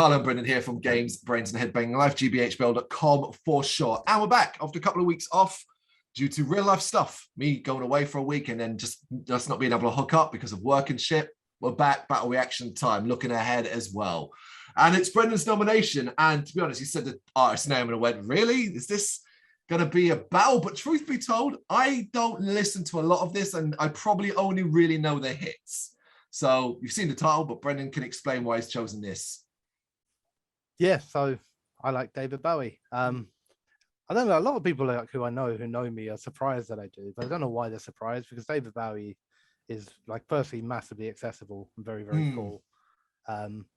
Carl and Brendan here from Games, Brains and Head-Banging Life, gbhblofficial.com for sure. And we're back after a couple of weeks off due to real life stuff. Me going away for a week and then just not being able to hook up because of work and shit. We're back, battle reaction time, looking ahead as well. And it's Brendan's nomination. And to be honest, he said the artist's name and I went, really? Is this going to be a battle? But truth be told, I don't listen to a lot of this and I probably only really know the hits. So you've seen the title, but Brendan can explain why he's chosen this. Yeah, so I like David Bowie. I don't know, a lot of people who I know who know me are surprised that I do, but I don't know why they're surprised, because David Bowie is, like, personally massively accessible and very, very cool.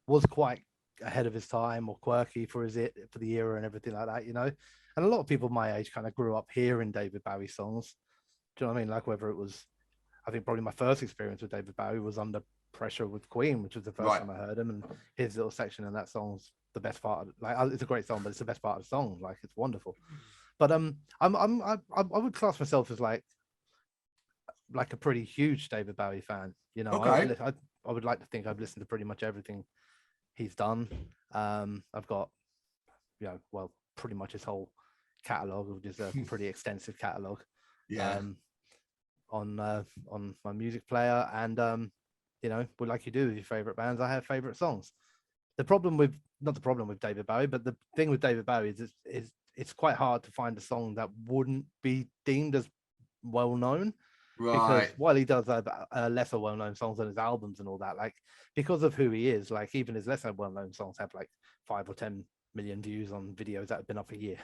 Was quite ahead of his time, or quirky for the era and everything like that, you know. And a lot of people my age kind of grew up hearing David Bowie songs. Do you know what I mean? Like, whether it was, I think probably my first experience with David Bowie was Under Pressure with Queen, which was the first time I heard him, and his little section in that song's the best part of, like, it's a great song, but it's the best part of the song. Like, it's wonderful. But I would class myself as like a pretty huge David Bowie fan, you know. I would like to think I've listened to pretty much everything he's done. I've got, you know, well, pretty much his whole catalog, which is a pretty extensive catalog. On my music player, and you know, but like you do with your favorite bands, I have favorite songs. Not the problem with David Bowie, but the thing with David Bowie is it's quite hard to find a song that wouldn't be deemed as well known. Because while he does lesser well known songs on his albums and all that, like, because of who he is, like, even his lesser well known songs have like 5 or 10 million views on videos that have been up a year.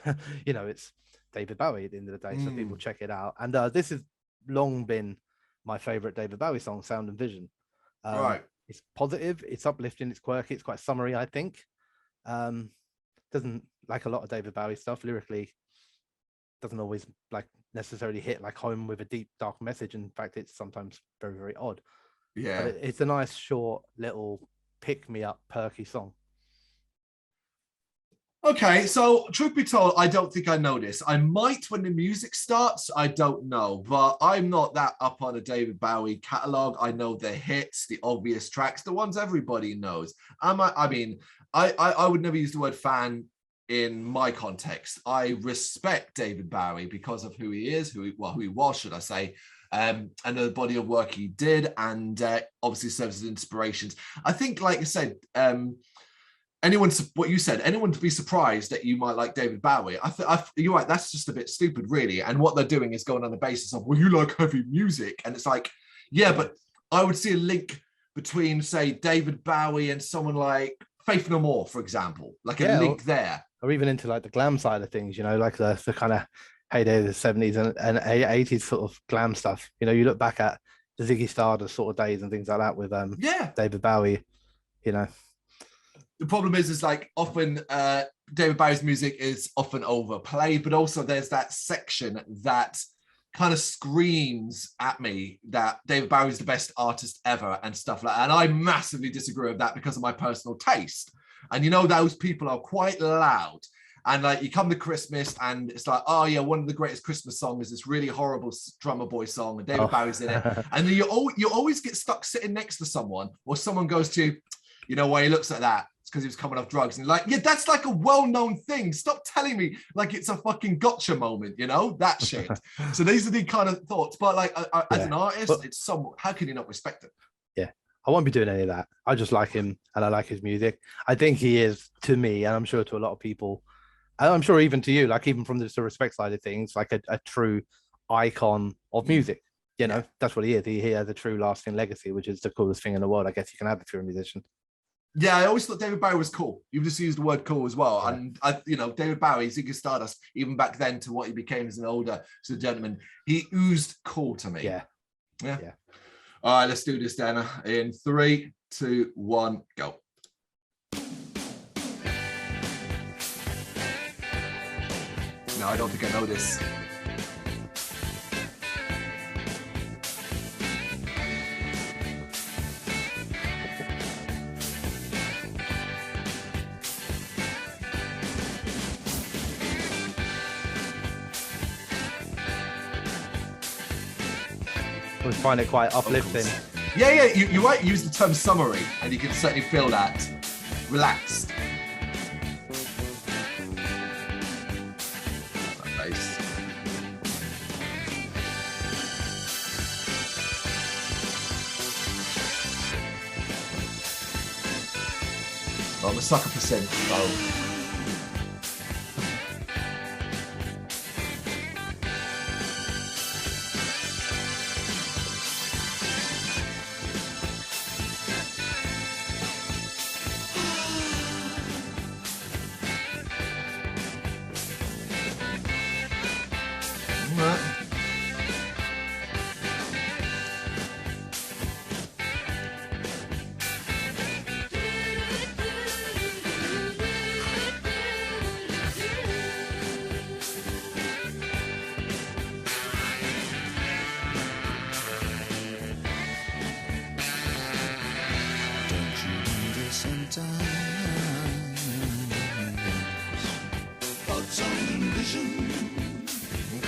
You know, it's David Bowie at the end of the day, so people check it out. And this has long been my favorite David Bowie song, Sound and Vision. It's positive, it's uplifting, it's quirky, it's quite summery, I think. Doesn't, like a lot of David Bowie stuff, lyrically doesn't always like necessarily hit like home with a deep dark message. In fact, it's sometimes very, very odd. But it's a nice short little pick me up perky song. Okay, so truth be told, I don't think I know this. I might when the music starts, I don't know, but I'm not that up on a David Bowie catalog. I know the hits, the obvious tracks, the ones everybody knows. I would never use the word fan in my context. I respect David Bowie because of who he is, who he was, should I say, and the body of work he did, and obviously serves as inspirations. I think, like I said, what you said, anyone to be surprised that you might like David Bowie, you're right, that's just a bit stupid, really. And what they're doing is going on the basis of, well, you like heavy music. And it's like, yeah, but I would see a link between, say, David Bowie and someone like Faith No More, for example, like a link there. Or even into like the glam side of things, you know, like the kind of heyday of the 70s and 80s sort of glam stuff. You know, you look back at the Ziggy Stardust sort of days and things like that with David Bowie, you know. The problem is like often David Bowie's music is often overplayed, but also there's that section that kind of screams at me that David Bowie is the best artist ever and stuff like that. And I massively disagree with that because of my personal taste. And you know, those people are quite loud. And like, you come to Christmas and it's like, oh yeah, one of the greatest Christmas songs is this really horrible Drummer Boy song and David Bowie's in it. And then you always get stuck sitting next to someone, or someone goes to, you know, why he looks like that? It's because he was coming off drugs. And like, yeah, that's like a well-known thing. Stop telling me like it's a fucking gotcha moment, you know, that shit. So these are the kind of thoughts. But like, as an artist, it's somewhat, how can you not respect it? Yeah, I won't be doing any of that. I just like him and I like his music. I think he is, to me, and I'm sure to a lot of people, and I'm sure even to you, like even from the respect side of things, like a true icon of music. You know, that's what he is. He has a true lasting legacy, which is the coolest thing in the world, I guess you can have if you're a musician. Yeah, I always thought David Bowie was cool. You've just used the word cool as well. Yeah. And, you know, David Bowie, Ziggy Stardust, even back then to what he became as an older sort of gentleman, he oozed cool to me. Yeah. All right, let's do this then. In 3, 2, 1, go. No, I don't think I know this. I find it quite uplifting. Yeah, you might use the term summary, and you can certainly feel that. Relaxed. I'm a sucker for synth, so.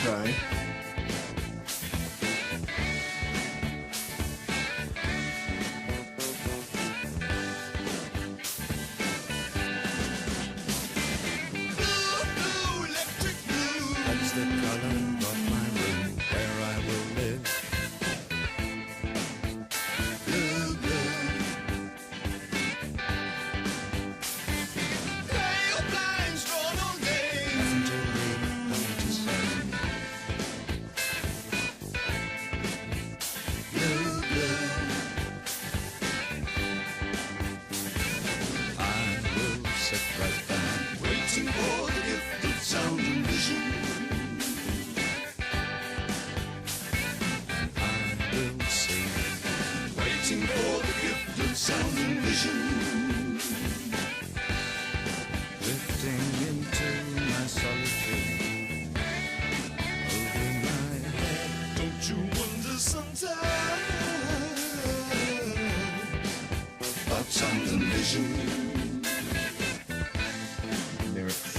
Okay. That's the color of my room where I will live. Blue, blue. Pale blinds drawn all day. Nothing to read, nothing to say. Blue, blue. I will sit right down, waiting for the gift of sound and vision. Waiting for the gift of sound and vision. Drifting into my solitude. Over my head, don't you wonder sometimes about sound and vision? Lyrics.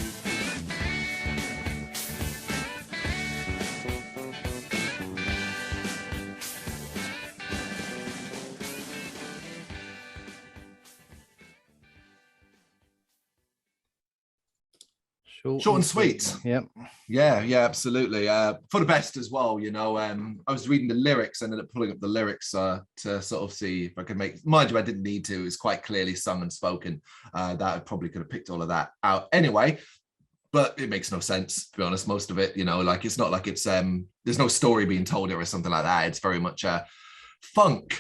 Short and sweet. Yep. Yeah, absolutely. For the best as well, you know. I was reading the lyrics, ended up pulling up the lyrics to sort of see if I could make. Mind you, I didn't need to. It's quite clearly sung and spoken. That I probably could have picked all of that out anyway. But it makes no sense, to be honest. Most of it, you know, like it's not like it's there's no story being told here or something like that. It's very much a funk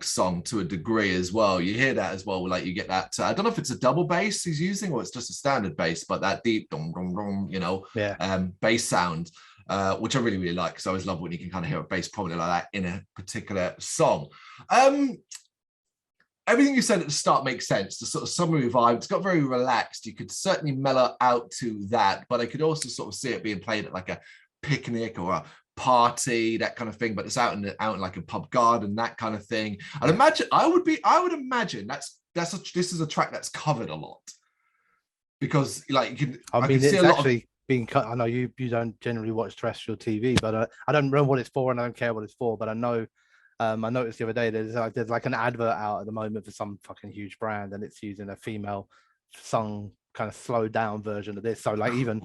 song to a degree as well. You hear that as well, like you get that I don't know if it's a double bass he's using or it's just a standard bass, but that deep dum dum dum, you know, bass sound, which I really, really like, because I always love when you can kind of hear a bass probably like that in a particular song. Everything you said at the start makes sense. The sort of summery vibe, it's got very relaxed. You could certainly mellow out to that, but I could also sort of see it being played at like a picnic or a party, that kind of thing, but it's out in like a pub garden, that kind of thing. I'd imagine I would imagine this is a track that's covered a lot, because like you can I mean, it's actually being cut. I know you don't generally watch terrestrial TV, but I don't know what it's for and I don't care what it's for, but I know I noticed the other day there's like an advert out at the moment for some fucking huge brand, and it's using a female sung kind of slowed down version of this. So like even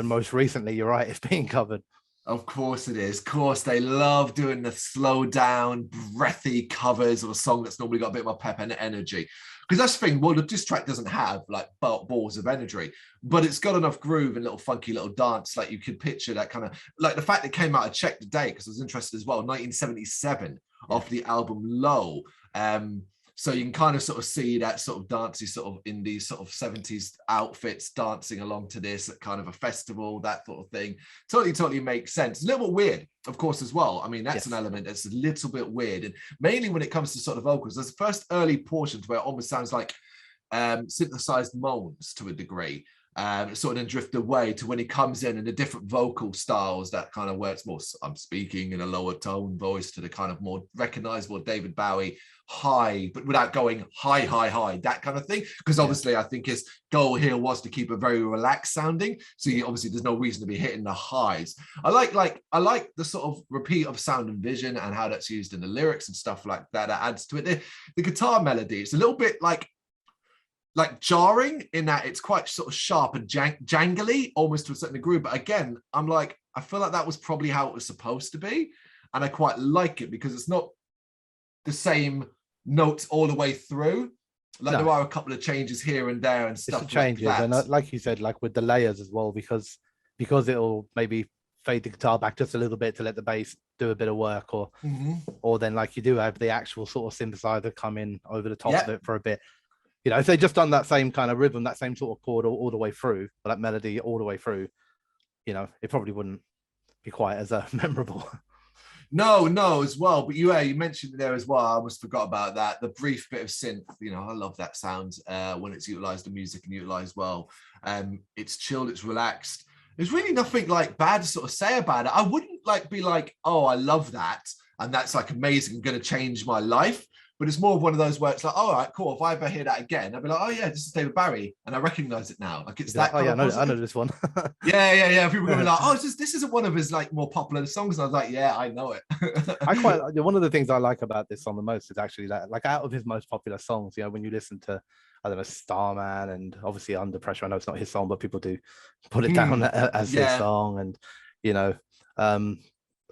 most recently, you're right, it's being covered. Of course it is. Of course, they love doing the slow down, breathy covers of a song that's normally got a bit more pep and energy. Because that's the thing, well, the diss track doesn't have like balls of energy, but it's got enough groove and little funky little dance. Like you could picture that kind of, like the fact it came out, I checked the date because I was interested as well, 1977, off the album Low. So you can kind of sort of see that sort of dancey sort of in these sort of 70s outfits dancing along to this at kind of a festival, that sort of thing. Totally makes sense. A little bit weird, of course, as well. I mean, that's an element that's a little bit weird. And mainly when it comes to sort of vocals, there's the first early portions where it almost sounds like synthesized moans to a degree. Sort of then drift away to when he comes in and the different vocal styles that kind of works more. I'm speaking in a lower tone voice to the kind of more recognizable David Bowie high, but without going high, that kind of thing. Because obviously I think his goal here was to keep it very relaxed sounding. So obviously there's no reason to be hitting the highs. I like the sort of repeat of sound and vision and how that's used in the lyrics and stuff like that. That adds to it. The guitar melody, it's a little bit like jarring in that it's quite sort of sharp and jangly almost to a certain degree. But again, I feel like that was probably how it was supposed to be. And I quite like it because it's not the same notes all the way through. Like No. there are a couple of changes here and there and It's stuff the like changes, that. and like you said, like with the layers as well, because it'll maybe fade the guitar back just a little bit to let the bass do a bit of work, or then like you do have the actual sort of synthesizer come in over the top of it for a bit. You know, if they just done that same kind of rhythm, that same sort of chord all the way through, or that melody all the way through, you know, it probably wouldn't be quite as memorable. No, as well. But you mentioned it there as well. I almost forgot about that. The brief bit of synth, you know, I love that sound when it's utilized, the music and utilized well. It's chilled, it's relaxed. There's really nothing like bad to sort of say about it. I wouldn't like be like, oh, I love that, and that's like amazing, I'm going to change my life. But it's more of one of those where it's like, all right, cool. If I ever hear that again, I'll be like, oh yeah, this is David Bowie, and I recognize it now. Like it's that. Like, oh yeah, I know this one. yeah. People are gonna be like, oh, this isn't one of his like more popular songs. And I was like, yeah, I know it. One of the things I like about this song the most is actually that, like, out of his most popular songs, you know, when you listen to, I don't know, Starman and obviously Under Pressure, I know it's not his song, but people do put it down as his song, and you know,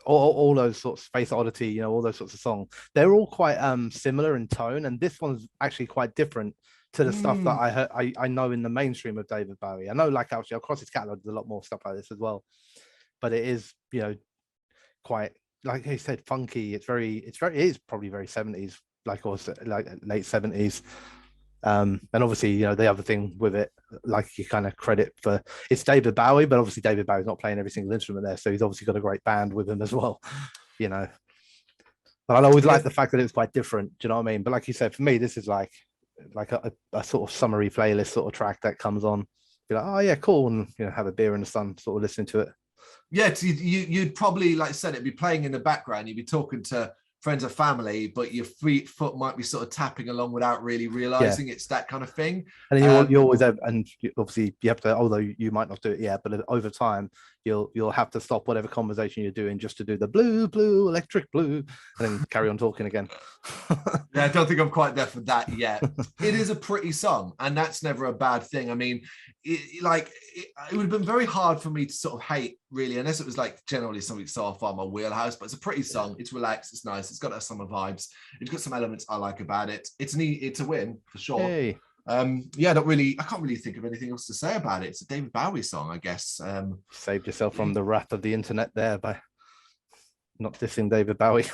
all those sorts of Space Oddity, you know, all those sorts of songs, they're all quite similar in tone, and this one's actually quite different to the stuff that I heard, I know in the mainstream of David Bowie. I know, like, actually across his catalog there's a lot more stuff like this as well, but it is, you know, quite, like he said, funky. It is probably very 70s, like, also like late 70s. And obviously, you know, the other thing with it, like, you kind of credit for, it's David Bowie, but obviously David Bowie's not playing every single instrument there, so he's obviously got a great band with him as well, you know. But I always like the fact that it's quite different. Do you know what I mean? But like you said, for me, this is like a sort of summary playlist sort of track that comes on. Be like, oh yeah, cool, and you know, have a beer in the sun, sort of listening to it. Yeah, you'd probably, like I said, it'd be playing in the background. You'd be talking to friends or family, but your foot might be sort of tapping along without really realizing it's that kind of thing. And then you always have, and obviously you have to, although you might not do it yet, but over time you'll have to stop whatever conversation you're doing just to do the blue electric blue, and then carry on talking again. Yeah, I don't think I'm quite there for that yet. It is a pretty song, and that's never a bad thing. I mean, it would have been very hard for me to sort of hate, really, unless it was like generally something so far my wheelhouse. But it's a pretty song. It's relaxed. It's nice. It's got that summer vibes. It's got some elements I like about it. It's a win for sure. Hey. I can't really think of anything else to say about it. It's a David Bowie song, I guess. Saved yourself from the wrath of the internet there by not dissing David Bowie.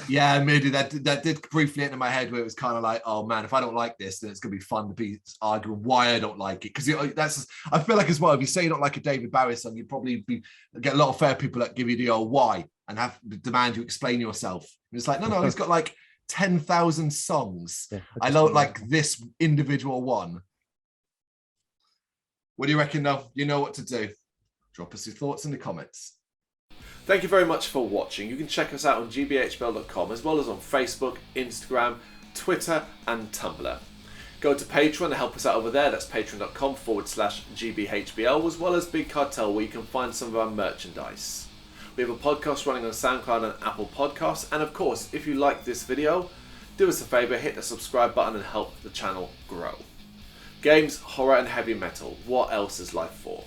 Yeah, maybe that did briefly enter my head, where it was kind of like, oh man, if I don't like this, then it's gonna be fun to be arguing why I don't like it. Because I feel like as well, if you say you don't like a David Bowie song, you'd probably get a lot of fair people that give you the old why and have demand you explain yourself. And it's like, no, he's got like 10,000 songs. Yeah, I don't like this individual one. What do you reckon, though? You know what to do. Drop us your thoughts in the comments. Thank you very much for watching. You can check us out on gbhbl.com, as well as on Facebook, Instagram, Twitter and Tumblr. Go to Patreon to help us out over there. That's patreon.com/gbhbl, as well as Big Cartel, where you can find some of our merchandise. We have a podcast running on SoundCloud and Apple Podcasts. And of course, if you like this video, do us a favour, hit the subscribe button and help the channel grow. Games, horror and heavy metal. What else is life for?